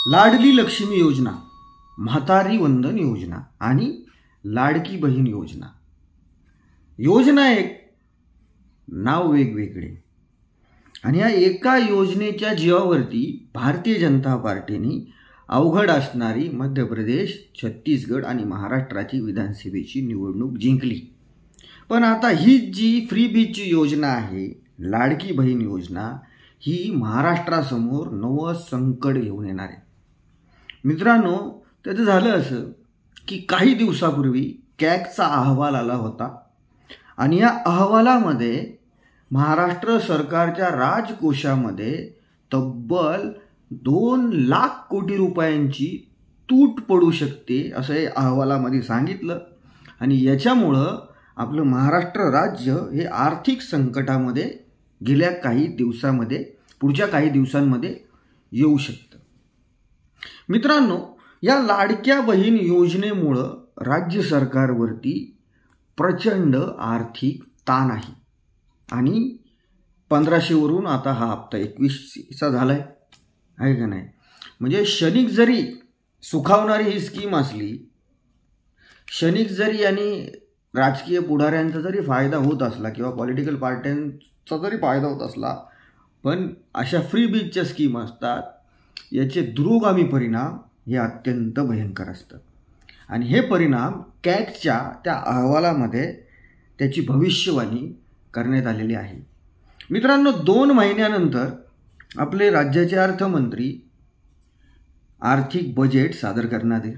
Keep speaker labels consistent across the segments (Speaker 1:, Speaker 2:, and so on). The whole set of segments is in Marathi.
Speaker 1: लाडली लक्ष्मी योजना, म्हातारी वंदन योजना आणि लाडकी बहीण योजना. योजना एक, नाव वेगवेगळे. आणि या एका योजनेच्या जीवावरती भारतीय जनता पार्टीने अवघड असणारी मध्य प्रदेश, छत्तीसगड आणि महाराष्ट्राची विधानसभेची निवडणूक जिंकली. पण आता ही जी फ्री बीजची योजना आहे, लाडकी बहीण योजना, ही महाराष्ट्रासमोर नवं संकट घेऊन येणार आहे. मित्रांनो, त्याचं झालं असं की काही दिवसापूर्वी कॅगचा अहवाल आला होता आणि या अहवालामध्ये महाराष्ट्र सरकारच्या राजकोषामध्ये तब्बल 2 लाख कोटी रुपयांची तूट पडू शकते असं या अहवालामध्ये सांगितलं. आणि याच्यामुळं आपलं महाराष्ट्र राज्य हे आर्थिक संकटामध्ये गेल्या काही दिवसामध्ये, पुढच्या काही दिवसांमध्ये येऊ शकतं. मित्रांनो, या लाडक्या बहीण योजनेमुळं राज्य सरकारवरती प्रचंड आर्थिक ताण आहे. आणि 1500 वरून आता हा हप्ता 21चा झाला आहे का नाही. म्हणजे क्षणिक जरी सुखावणारी ही स्कीम असली, क्षणिक जरी आणि राजकीय पुढाऱ्यांचा जरी फायदा होत असला किंवा पॉलिटिकल पार्ट्यांचा जरी फायदा होत असला, पण अशा फ्री बीजच्या स्कीम असतात, याचे दुरोगामी परिणाम हे अत्यंत भयंकर असतात. आणि हे परिणाम कॅगच्या त्या अहवालामध्ये त्याची भविष्यवाणी करण्यात आलेली आहे. मित्रांनो, 2 महिन्यानंतर आपले राज्याचे अर्थमंत्री आर्थिक बजेट सादर करणार आहे.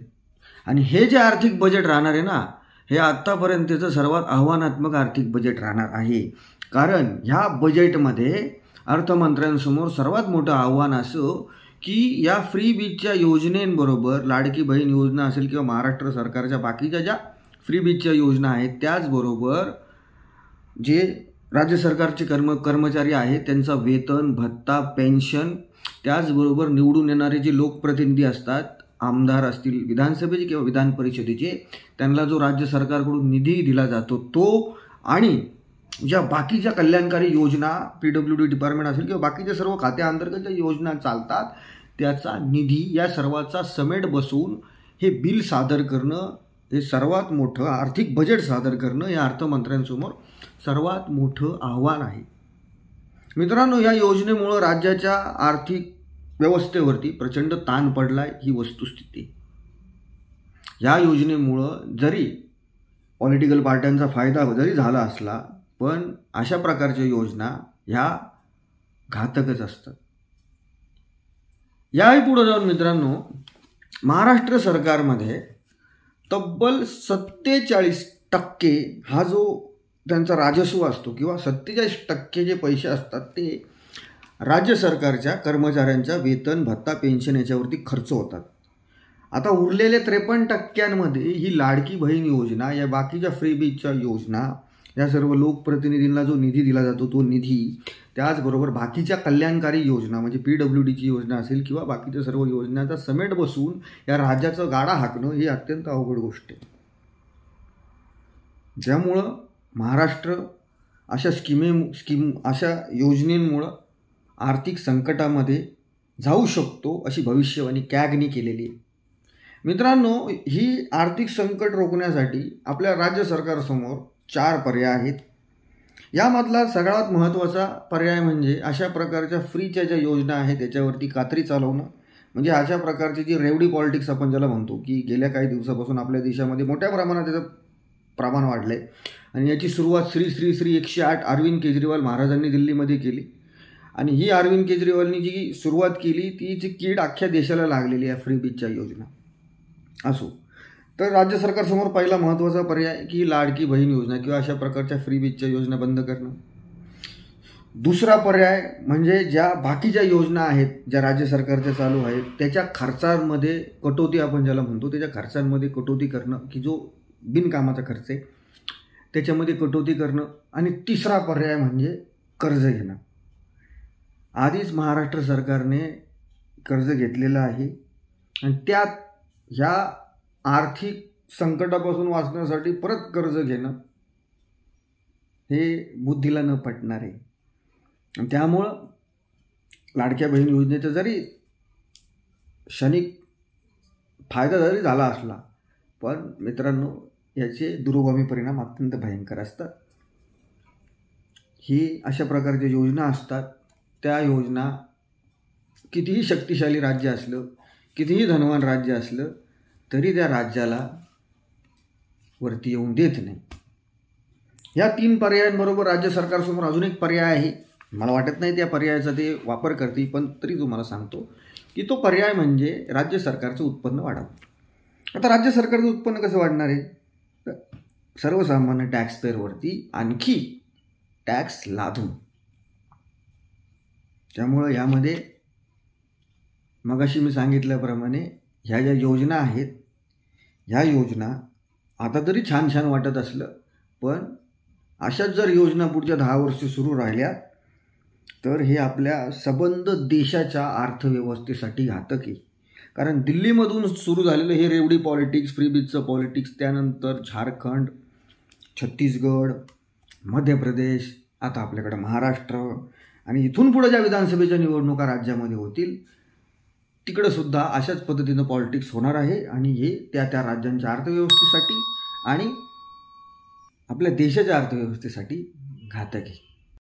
Speaker 1: आणि हे जे आर्थिक बजेट राहणार आहे ना, हे आत्तापर्यंतचं सर्वात आव्हानात्मक आर्थिक बजेट राहणार आहे. कारण ह्या बजेटमध्ये अर्थमंत्र्यांसमोर सर्वात मोठं आव्हान असं की या फ्री बीजच्या योजनेबरोबर, लाडकी बहीण योजना असेल किंवा महाराष्ट्र सरकारच्या बाकीच्या ज्या फ्री बीजच्या योजना आहेत, त्याचबरोबर जे राज्य सरकारचे कर्मचारी आहेत त्यांचा वेतन, भत्ता, पेन्शन, त्याचबरोबर निवडून येणारे जे लोकप्रतिनिधी असतात, आमदार असतील विधानसभेचे किंवा विधान परिषदेचे, त्यांना जो राज्य सरकारकडून निधी दिला जातो तो, आणि ज्या बाकीच्या कल्याणकारी योजना, PWD डिपार्टमेंट असेल किंवा बाकीच्या सर्व खात्याअंतर्गत ज्या योजना चालतात त्याचा निधी, या सर्वाचा समेट बसवून हे बिल सादर करणं, हे सर्वात मोठं आर्थिक बजेट सादर करणं या अर्थमंत्र्यांसमोर सर्वात मोठं आव्हान आहे. मित्रांनो, या योजनेमुळं राज्याच्या आर्थिक व्यवस्थेवरती प्रचंड ताण पडला आहे, ही वस्तुस्थिती. या योजनेमुळं जरी पॉलिटिकल पार्ट्यांचा फायदा जरी झाला असला, पण अशा प्रकारच्या योजना ह्या घातकच असतात. याही पुढे जाऊन मित्रांनो, महाराष्ट्र सरकारमध्ये तब्बल 47% हा जो त्यांचा राजस्व असतो किंवा 47% जे पैसे असतात ते राज्य सरकारच्या कर्मचाऱ्यांच्या वेतन, भत्ता, पेन्शन याच्यावरती खर्च होतात. आता उरलेल्या 53% ही लाडकी बहीण योजना, या बाकीच्या फ्री बीजच्या योजना, या सर्व लोकप्रतिनिधींना जो निधी दिला जातो तो निधी, त्याचबरोबर बाकीच्या कल्याणकारी योजना म्हणजे PWDची योजना असेल किंवा बाकीच्या सर्व योजनांचा समेट बसवून या राज्याचं गाडा हाकणं ही अत्यंत अवघड गोष्ट आहे. ज्यामुळं महाराष्ट्र अशा योजनेमुळं आर्थिक संकटामध्ये जाऊ शकतो अशी भविष्यवाणी कॅगने केलेली आहे. मित्रांनो, ही आर्थिक संकट रोखण्यासाठी आपल्या राज्य सरकारसमोर 4 पर्याय आहेत. यामधला सगळ्यात महत्त्वाचा पर्याय म्हणजे अशा प्रकारच्या फ्रीच्या ज्या योजना आहेत त्याच्यावरती कात्री चालवणं. म्हणजे अशा प्रकारची जी रेवडी पॉलिटिक्स आपण ज्याला म्हणतो, की गेल्या काही दिवसापासून आपल्या देशामध्ये मोठ्या प्रमाणात त्याचं प्रमाण वाढलं आहे. आणि याची सुरुवात श्री 108 अरविंद केजरीवाल महाराजांनी दिल्लीमध्ये केली. आणि ही अरविंद केजरीवालनी जी सुरुवात केली तीची कीड अख्ख्या देशाला लागलेली आहे फ्री बीजच्या योजना असो. तर राज्य सरकारसमोर पहिला महत्त्वाचा पर्याय की लाडकी बहीण योजना किंवा अशा प्रकारच्या फ्री बीजच्या योजना बंद करणं. दुसरा पर्याय म्हणजे ज्या बाकीच्या योजना आहेत ज्या राज्य सरकारच्या चालू आहेत त्याच्या खर्चांमध्ये कटोती, आपण ज्याला म्हणतो त्याच्या खर्चांमध्ये कटोती करणं, की जो बिनकामाचा खर्च आहे त्याच्यामध्ये कटोती करणं. आणि तिसरा पर्याय म्हणजे कर्ज घेणं. आधीच महाराष्ट्र सरकारने कर्ज घेतलेलं आहे आणि त्यात ह्या आर्थिक संकटापासून वाचण्यासाठी परत कर्ज घेणं हे बुद्धीला न पटणार आहे. त्यामुळं लाडक्या बहीण योजनेचं जरी क्षणिक फायदा जरी झाला असला, पण मित्रांनो याचे दूरगामी परिणाम अत्यंत भयंकर असतात. ही अशा प्रकारच्या योजना असतात. त्या योजना कितीही शक्तिशाली राज्य असलं, कितीही धनवान राज्य असलं तरी त्या राज्याला वरती येऊन देत नाही. या 3 पर्यायांबरोबर राज्य सरकारसमोर अजून एक पर्याय आहे. मला वाटत नाही त्या पर्यायाचा ते वापर करतील, पण तरी तुम्हाला सांगतो की तो पर्याय म्हणजे राज्य सरकारचं उत्पन्न वाढवणं. आता राज्य सरकारचं उत्पन्न कसं वाढणार आहे? तर सर्वसामान्य टॅक्सपेअरवरती आणखी टॅक्स लादून. त्यामुळं यामध्ये मगाशी मी सांगितल्याप्रमाणे ह्या ज्या योजना आहेत, ह्या योजना आता तरी छान छान वाटत असलं, पण अशाच जर योजना पुढच्या 10 वर्ष सुरू राहिल्या तर हे आपल्या सबंध देशाच्या अर्थव्यवस्थेसाठी घातक आहे. कारण दिल्लीमधून सुरू झालेलं हे रेवडी पॉलिटिक्स, फ्रीबीजचं पॉलिटिक्स, त्यानंतर झारखंड, छत्तीसगड, मध्य प्रदेश, आता आपल्याकडे महाराष्ट्र आणि इथून पुढे ज्या विधानसभेच्या निवडणुका राज्यामध्ये होतील तिकडंसुद्धा अशाच पद्धतीनं पॉलिटिक्स होणार आहे. आणि हे त्या राज्यांच्या अर्थव्यवस्थेसाठी आणि आपल्या देशाच्या अर्थव्यवस्थेसाठी घातक आहे.